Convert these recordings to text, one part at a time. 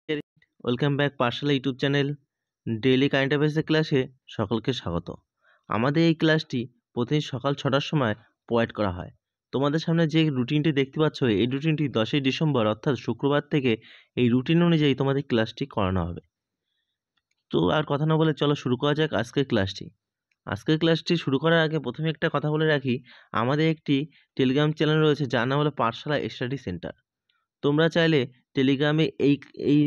Welcome back পাঠশালা YouTube channel daily current অ্যাফেয়ার্সের ক্লাসে সকলকে স্বাগত। আমাদের এই ক্লাসটি প্রতিদিন সকাল 6টার সময় প্রোভাইড করা হয়। তোমাদের সামনে যে রুটিনটি দেখতে পাচ্ছ, এই রুটিনটি 10ই ডিসেম্বর অর্থাৎ শুক্রবার থেকে এই রুটিন অনুযায়ী তোমাদের ক্লাসটি করানো হবে। তো আর কথা না বলে চলো শুরু করা যাক আজকের ক্লাসটি। আজকের ক্লাসটি শুরু করার আগে প্রথমে একটা কথা বলে রাখি, আমাদের একটি টেলিগ্রাম চ্যানেল রয়েছে যার নাম হলো পাঠশালা স্টাডি সেন্টার। তোমরা চাইলে টেলিগ্রামে এই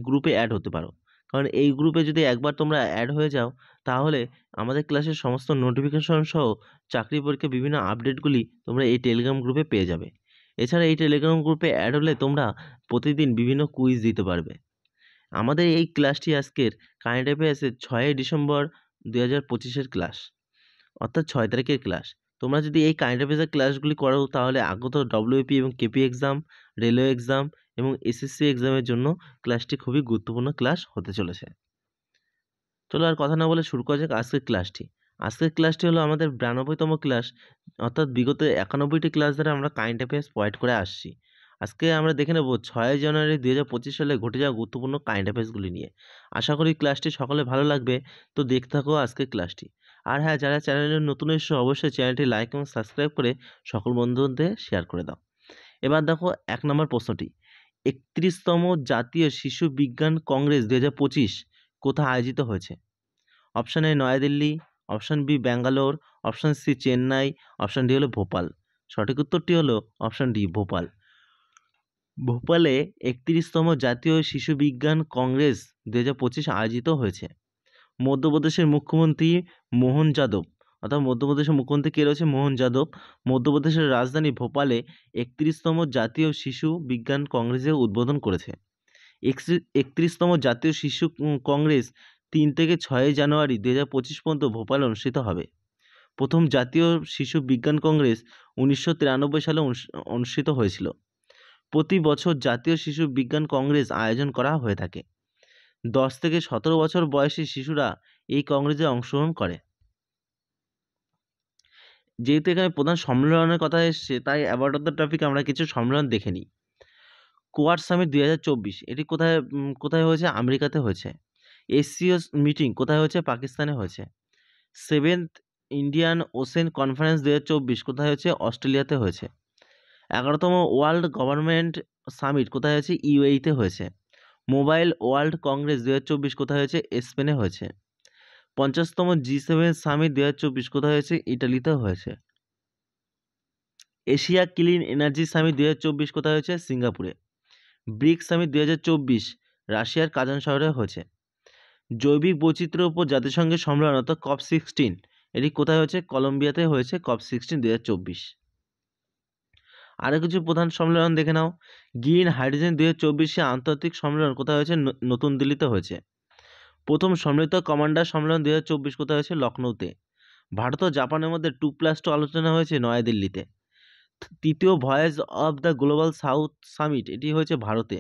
গ্রুপে অ্যাড হতে পারো, কারণ এই গ্রুপে যদি একবার তোমরা অ্যাড হয়ে যাও তাহলে আমাদের ক্লাসের সমস্ত নোটিফিকেশন সহ চাকরি পরীক্ষার বিভিন্ন আপডেটগুলি তোমরা এই টেলিগ্রাম গ্রুপে পেয়ে যাবে। এছাড়া এই টেলিগ্রাম গ্রুপে অ্যাড হলে তোমরা প্রতিদিন বিভিন্ন কুইজ দিতে পারবে। আমাদের এই ক্লাসটি আজকের কারেন্ট অ্যাফেয়ার্সের 6ই ডিসেম্বর 2025-এর ক্লাস, অর্থাৎ 6 তারিখের ক্লাস। তোমরা যদি এই কারেন্ট অ্যাফেয়ার্সের ক্লাসগুলি করো তাহলে আগত ডব্লিউপি এবং কেপি এক্সাম, রেলওয়ে এক্সাম এবং এসএসসি এক্সামের জন্য ক্লাসটি খুবই গুরুত্বপূর্ণ ক্লাস হতে চলেছে। চলো আর কথা না বলে শুরু করা যাক আজকের ক্লাসটি। আজকের ক্লাসটি হলো আমাদের 92তম ক্লাস, অর্থাৎ বিগত 91টি ক্লাস ধরে আমরা কারেন্ট অ্যাফেয়ার্স প্রোভাইড করে আসছি। আজকে আমরা দেখে নেব 6 জানুয়ারি 2025 সালে ঘটে যাওয়া গুরুত্বপূর্ণ কারেন্ট অ্যাফেয়ার্সগুলি নিয়ে। আশা করি ক্লাসটি সকলে ভালো লাগবে, তো দেখতে থাকো আজকের ক্লাসটি। আর হ্যাঁ, যারা চ্যানেলের নতুন এসেছো অবশ্যই চ্যানেলটি লাইক এবং সাবস্ক্রাইব করে সকল বন্ধুদের শেয়ার করে দাও। এবার দেখো 1 নম্বর প্রশ্নটি, 31তম জাতীয় শিশু বিজ্ঞান কংগ্রেস 2025 কোথায় আয়োজিত হয়েছে? Option A Naya Dilli, option B Bangalore, option C Chennai, option D হলো ভোপাল। সঠিক উত্তরটি হলো অপশান ডি ভোপাল। ভোপালে 31তম জাতীয় শিশু বিজ্ঞান কংগ্রেস 2025 আয়োজিত হয়েছে। মধ্যপ্রদেশের মুখ্যমন্ত্রী মোহন যাদব, অর্থাৎ মধ্যপ্রদেশের মুখ্যমন্ত্রী কে রয়েছে? মোহন যাদব মধ্যপ্রদেশের রাজধানী ভোপালে 31তম জাতীয় শিশু বিজ্ঞান কংগ্রেসের উদ্বোধন করেছে। 31তম জাতীয় শিশু কংগ্রেস 3 থেকে 6 জানুয়ারি 2025 পর্যন্ত ভোপালে অনুষ্ঠিত হবে। প্রথম জাতীয় শিশু বিজ্ঞান কংগ্রেস 1993 সালে অনুষ্ঠিত হয়েছিল। প্রতি বছর জাতীয় শিশু বিজ্ঞান কংগ্রেস আয়োজন করা হয়ে থাকে। 10 থেকে 17 বছর বয়সী শিশুরা এই কংগ্রেসে অংশগ্রহণ করে। যেহেতু এখানে প্রধান সম্মেলনের কথা এসছে, তাই অ্যাবাউট অফ দ্য টপিক আমরা কিছু সম্মেলন দেখে নিই। কোয়াড সামিট 2024 এটি কোথায় হয়েছে? আমেরিকাতে হয়েছে। এসসিও মিটিং কোথায় হয়েছে? পাকিস্তানে হয়েছে। 7th ইন্ডিয়ান ওশেন কনফারেন্স 2024 কোথায় হয়েছে? অস্ট্রেলিয়াতে হয়েছে। 11তম ওয়ার্ল্ড গভর্নমেন্ট সামিট কোথায় হয়েছে? ইউএইতে হয়েছে। মোবাইল ওয়ার্ল্ড কংগ্রেস 2024 কোথায় হয়েছে? স্পেনে হয়েছে। 50তম G7 সামিট 2024 কোথায় হয়েছে? ইটালিতে হয়েছে। এশিয়া ক্লিন এনার্জি সামিট 2024 কোথায় হয়েছে? সিঙ্গাপুরে। ব্রিক্স সামিট 2024 রাশিয়ার কাজান শহরে হয়েছে। জৈবিক বৈচিত্র্যের উপর জাতিসংঘের সম্মেলন অর্থাৎ COP16 এটি কোথায় হয়েছে? কলম্বিয়াতে হয়েছে COP16 2024। আরও কিছু প্রধান সম্মেলন দেখে নাও। গ্রিন হাইড্রোজেন 2024 আন্তর্জাতিক সম্মেলন কোথায় হয়েছে? নতুন দিল্লিতে হয়েছে। প্রথম সম্মিলিত কমান্ডার সম্মেলন 2024 কোথায় হয়েছে? লখনৌতে। ভারত ও জাপানের মধ্যে 2+2 আলোচনা হয়েছে নয়াদিল্লিতে। তৃতীয় voice of the global south summit এটি হয়েছে ভারতে।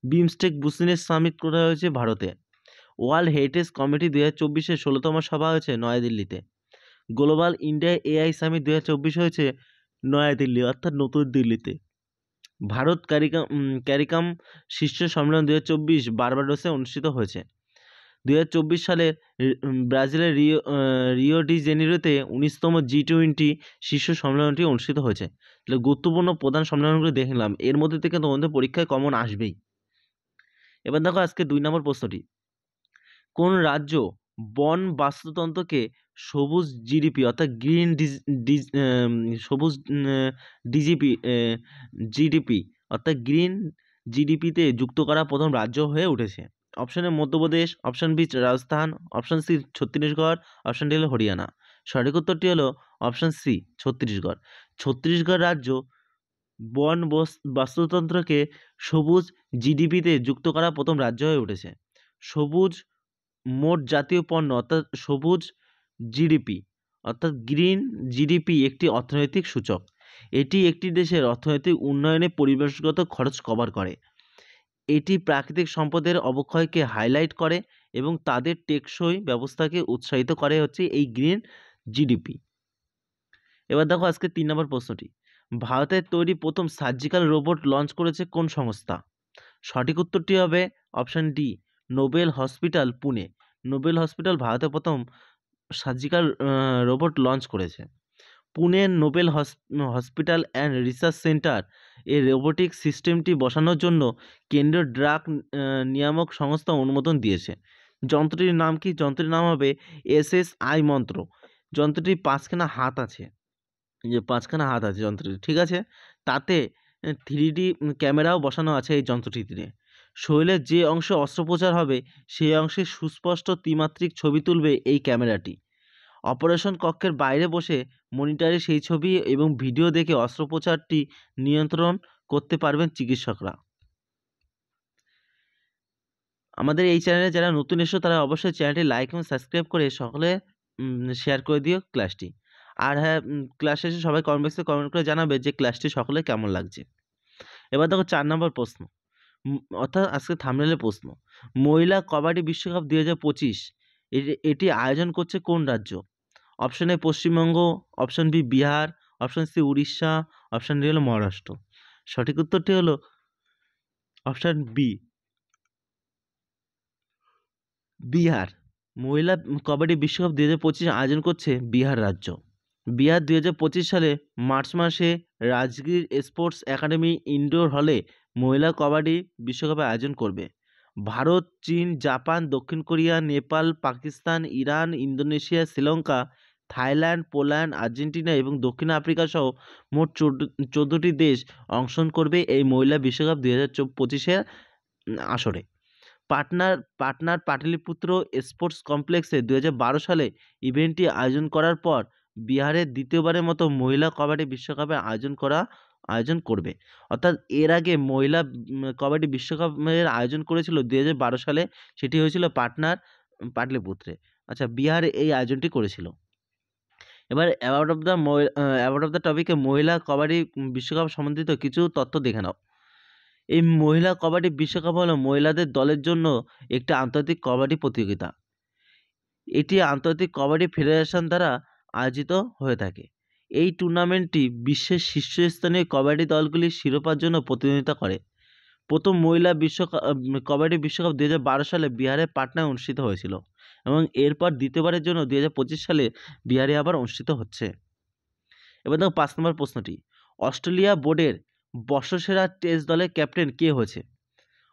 বিমস্টেক বুসিনেস সামিট কোথায় হয়েছে? ভারতে। ওয়ার্ল্ড হেরিটেজ কমিটি 2024-এর 16তম সভা হয়েছে নয়াদিল্লিতে। গ্লোবাল ইন্ডিয়া এআই সামিট 2024 হয়েছে নয়াদিল্লি অর্থাৎ নতুন দিল্লিতে। ভারত ক্যারিকাম শীর্ষ সম্মেলন 2024 বার্বাডোসে অনুষ্ঠিত হয়েছে। 2024 সালের ব্রাজিলের রিও ডি জেনিরোতে 19তম G20 শীর্ষ সম্মেলনটি অনুষ্ঠিত হয়েছে। তাহলে গুরুত্বপূর্ণ প্রধান সম্মেলনগুলো দেখলাম, এর মধ্যে থেকে তোমাদের পরীক্ষায় কমন আসবেই। এবার দেখো আজকে 2 নম্বর প্রশ্নটি, কোন রাজ্য বন বাস্তুতন্ত্রকে সবুজ জিডিপি অর্থাৎ গ্রিন সবুজ জিডিপি অর্থাৎ গ্রিন জিডিপিতে যুক্ত করা প্রথম রাজ্য হয়ে উঠেছে? Option A Madhya Pradesh, option B Rajasthan, option C Chhattisgarh, option D হলো হরিয়ানা। সঠিক উত্তরটি হলো অপশন সি ছত্তিশগড়। ছত্তিশগড় রাজ্য বন বাস্তুতন্ত্রকে সবুজ জিডিপিতে যুক্ত করা প্রথম রাজ্য হয়ে উঠেছে। সবুজ মোট জাতীয় পণ্য অর্থাৎ সবুজ জিডিপি অর্থাৎ গ্রিন জিডিপি একটি অর্থনৈতিক সূচক। এটি একটি দেশের অর্থনৈতিক উন্নয়নে পরিবেশগত খরচ কভার করে। এটি প্রাকৃতিক সম্পদের অবক্ষয়কে হাইলাইট করে এবং তাদের টেকসই ব্যবস্থাকে উৎসাহিত করে হচ্ছে এই গ্রিন জিডিপি। এবার দেখো আজকে 3 নম্বর প্রশ্নটি, ভারতের তৈরি প্রথম সার্জিক্যাল রোবট লঞ্চ করেছে কোন সংস্থা? সঠিক উত্তরটি হবে option D, Noble hospital Pune. Noble hospital ভারতে প্রথম সার্জিক্যাল রোবট লঞ্চ করেছে। পুনের Noble hospital and research centre এই রোবোটিক সিস্টেমটি বসানোর জন্য কেন্দ্রীয় ড্রাগ নিয়ামক সংস্থা অনুমোদন দিয়েছে। যন্ত্রটির নাম কি? যন্ত্রটির নাম হবে এসএসআই মন্ত্র। যন্ত্রটির 5খানা হাত আছে, যে 5খানা হাত আছে যন্ত্রটি, ঠিক আছে। তাতে 3D ক্যামেরাও বসানো আছে এই যন্ত্রটিতে। শরীরের যে অংশে অস্ত্রোপচার হবে সেই অংশে সুস্পষ্ট ত্রিমাত্রিক ছবি তুলবে এই ক্যামেরাটি। অপারেশন কক্ষের বাইরে বসে মনিটরে সেই ছবি এবং ভিডিও দেখে অস্ত্রোপচারটি নিয়ন্ত্রণ করতে পারবেন চিকিৎসকরা। আমাদের এই চ্যানেলে যারা নতুন এসো তারা অবশ্যই চ্যানেলটি লাইক এবং সাবস্ক্রাইব করে সকলে শেয়ার করে দিও ক্লাসটি। আর হ্যাঁ, ক্লাস শেষে সবাই কমেন্ট বক্সে কমেন্ট করে জানাবে যে ক্লাসটি সকলে কেমন লাগছে। এবার দেখো 4 নম্বর প্রশ্ন, অর্থাৎ আজকে থাম্বনেলের প্রশ্ন। মহিলা কবাডি বিশ্বকাপ 2025 এটি আয়োজন করছে কোন রাজ্য? Option A Paschimbanga, option B Bihar, option C Orissa, option D হলো মহারাষ্ট্র। সঠিক উত্তরটি হলো অপশন বি, বিহার। মহিলা কবাডি বিশ্বকাপ 2025 আয়োজন করছে বিহার রাজ্য। বিহার 2025 সালে মার্চ মাসে রাজগীর স্পোর্টস একাডেমি ইনডোর হলে মহিলা কবাডি বিশ্বকাপের আয়োজন করবে। ভারত, চীন, জাপান, দক্ষিণ Korea, Nepal, Pakistan, Iran, Indonesia, Sri Lanka, Thailand, Poland, Argentina এবং দক্ষিণ আফ্রিকা সহ মোট 14টি দেশ অংশগ্রহণ করবে এই মহিলা বিশ্বকাপ 2025-এর আসরে। পাটনার পাটলিপুত্র স্পোর্টস কমপ্লেক্সে 2012 সালে ইভেন্টটি আয়োজন করার পর বিহারের দ্বিতীয়বারের মতো মহিলা কবাডি বিশ্বকাপের আয়োজন করবে। অর্থাৎ এর আগে মহিলা কবাডি বিশ্বকাপের আয়োজন করেছিল 2012 সালে, সেটি হয়েছিল পাটলিপুত্রে। আচ্ছা, বিহার এই আয়োজনটি করেছিল। এবার অ্যাওয়ার্ড অফ দ্য টপিকে মহিলা কবাডি বিশ্বকাপ সম্বন্ধিত কিছু তথ্য দেখে নাও। এই মহিলা কবাডি বিশ্বকাপ হলো মহিলাদের দলের জন্য একটি আন্তর্জাতিক কবাডি প্রতিযোগিতা। এটি আন্তর্জাতিক কবাডি ফেডারেশন দ্বারা আয়োজিত হয়ে থাকে। এই টুর্নামেন্টটি বিশ্বের শীর্ষস্থানীয় কবাডি দলগুলির শিরোপার জন্য প্রতিদ্বন্দ্বিতা করে। প্রথম মহিলা কবাডি বিশ্বকাপ 2012 সালে বিহারের পাটনায় অনুষ্ঠিত হয়েছিল এবং এরপর দ্বিতীয়বারের জন্য 2025 সালে বিহারে আবার অনুষ্ঠিত হচ্ছে। এবার দেখো 5 নম্বর প্রশ্নটি, অস্ট্রেলিয়া বোর্ডের বর্ষসেরা টেস্ট দলের ক্যাপ্টেন কে হয়েছে?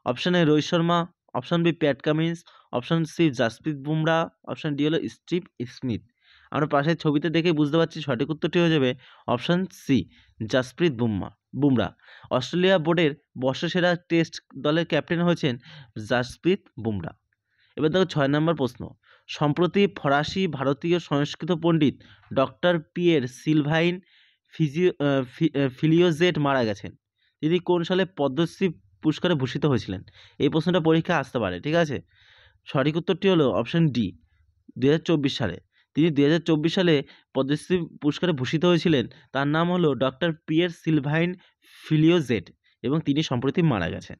Option A Rohit Sharma, option B Pat Cummins, option C Jasprit Bumrah, option D হলো স্টিভ স্মিথ। আমরা পাশের ছবিতে দেখে বুঝতে পারছি সঠিক উত্তরটি হয়ে যাবে option C, Jasprit Bumrah. Australia বোর্ডের বর্ষসেরা টেস্ট দলের ক্যাপ্টেন হয়েছেন জাসপ্রীত বুমরা। এবার দেখো 6 নম্বর প্রশ্ন, সম্প্রতি ফরাসি ভারতীয় সংস্কৃত পণ্ডিত ডক্টর পিয়ের সিলভাইন ফিলিওজেট মারা গেছেন। তিনি কোন সালে পদ্মশ্রী পুরস্কারে ভূষিত হয়েছিলেন? এই প্রশ্নটা পরীক্ষায় আসতে পারে, ঠিক আছে। সঠিক উত্তরটি হলো অপশন ডি, 2024 সালে। তিনি 2024 সালে পদ্মশ্রী পুরস্কারে ভূষিত হয়েছিলেন। তার নাম হলো ডক্টর পিয়ের সিলভাইন ফিলিওজেট এবং তিনি সম্প্রতি মারা গেছেন।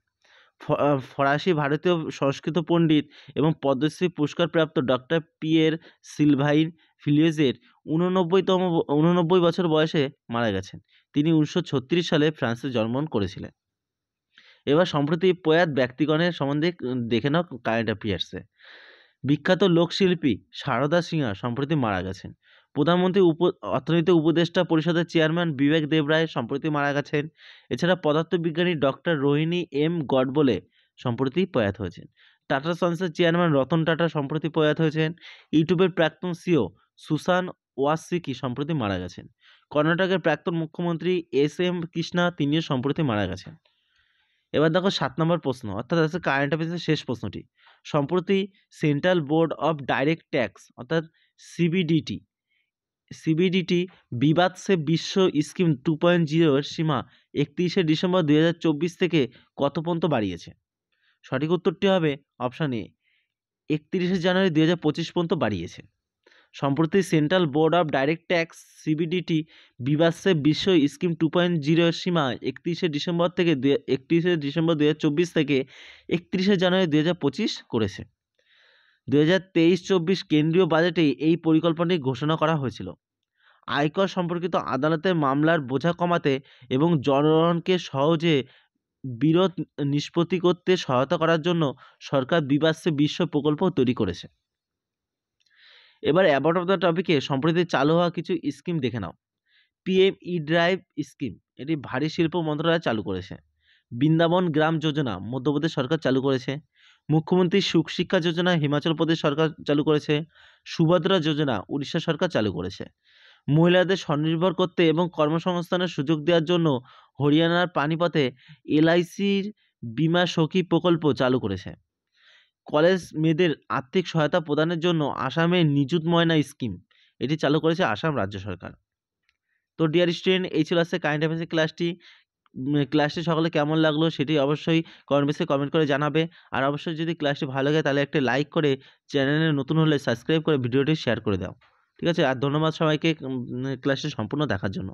ফরাসি ভারতীয় সংস্কৃত পণ্ডিত এবং পদ্মশ্রী পুরস্কারপ্রাপ্ত ডক্টর পিয়ের সিলভাইন ফিলিওজেট 89 বছর বয়সে মারা গেছেন। তিনি 1936 সালে ফ্রান্সে জন্মগ্রহণ করেছিলেন। এবার সম্প্রতি প্রয়াত ব্যক্তিগণের সম্বন্ধে দেখে নাও কারেন্ট অ্যাফেয়ার্সে। বিখ্যাত লোকশিল্পী সারদা সিংহা সম্প্রতি মারা গেছেন। প্রধানমন্ত্রী অর্থনৈতিক উপদেষ্টা পরিষদের চেয়ারম্যান বিবেক দেবরায় সম্প্রতি মারা গেছেন। এছাড়া পদার্থবিজ্ঞানী ডক্টর রোহিণী এম গডবোলে সম্প্রতি প্রয়াত হয়েছেন। টাটা সন্সের চেয়ারম্যান রতন টাটা সম্প্রতি প্রয়াত হয়েছেন। ইউটিউবের প্রাক্তন সিও সুশান ওয়াসিকি সম্প্রতি মারা গেছেন। কর্ণাটকের প্রাক্তন মুখ্যমন্ত্রী এস.এম. কৃষ্ণা তিনিও সম্প্রতি মারা গেছেন। এবার দেখো 7 নম্বর প্রশ্ন, অর্থাৎ আছে কারেন্ট অ্যাফেয়ার্সের শেষ প্রশ্নটি। সম্প্রতি central board of direct tax অর্থাৎ সিবিডিটি বিবাদ সে বিশ্ব স্কিম 2.0 এর সীমা 31শে ডিসেম্বর 2024 থেকে কত পর্যন্ত বাড়িয়েছে? সঠিক উত্তরটি হবে অপশান এ, 31শে জানুয়ারি 2025 পর্যন্ত বাড়িয়েছে। সম্প্রতি central board of direct tax সিবিডিটি বিবাদ সে বিশ্ব স্কিম 2.0 এর সীমা 31শে ডিসেম্বর 2024 থেকে 31শে জানুয়ারি 2025 করেছে। 2023-24 কেন্দ্রীয় বাজেটে এই পরিকল্পনাটি ঘোষণা করা হয়েছিল। আয়কর সম্পর্কিত আদালতের মামলার বোঝা কমাতে এবং জনগণকে সহজে বিরোধ নিষ্পত্তি করতে সহায়তা করার জন্য সরকার দ্বিবার্ষিক বিশ্ব প্রকল্প তৈরি করেছে। এবার অ্যাবাউট অফ দ্য টপিকে সম্প্রতি চালু হওয়া কিছু স্কিম দেখে নাও। পিএম ই ড্রাইভ স্কিম, এটি ভারী শিল্প মন্ত্রণালয় চালু করেছে। বৃন্দাবন গ্রাম যোজনা মধ্যপ্রদেশ সরকার চালু করেছে। মুখ্যমন্ত্রী সুশিক্ষা যোজনা হিমাচল প্রদেশ সরকার চালু করেছে। সুভদ্রা যোজনা উড়িষ্যা সরকার চালু করেছে। মহিলাদের স্বনির্ভর করতে এবং কর্মসংস্থানের সুযোগ দেওয়ার জন্য হরিয়ানার পানিপথে এলআইসির বীমা সখী প্রকল্প চালু করেছে। কলেজ মেয়েদের আর্থিক সহায়তা প্রদানের জন্য আসামে নিযুত ময়না স্কিম, এটি চালু করেছে আসাম রাজ্য সরকার। তো ডিয়ার স্টুডেন্ট, এই ছিল আজকে কারেন্ট অ্যাফেয়ার্সের ক্লাসটি। ক্লাসটি সকলে কেমন লাগলো সেটি অবশ্যই কমেন্ট বক্সে কমেন্ট করে জানাবে। আর অবশ্যই যদি ক্লাসটি ভালো লাগে তাহলে একটা লাইক করে, চ্যানেলে নতুন হলে সাবস্ক্রাইব করে ভিডিওটি শেয়ার করে দাও। ঠিক আছে, আর ধন্যবাদ সবাইকে ক্লাসটি সম্পূর্ণ দেখার জন্য।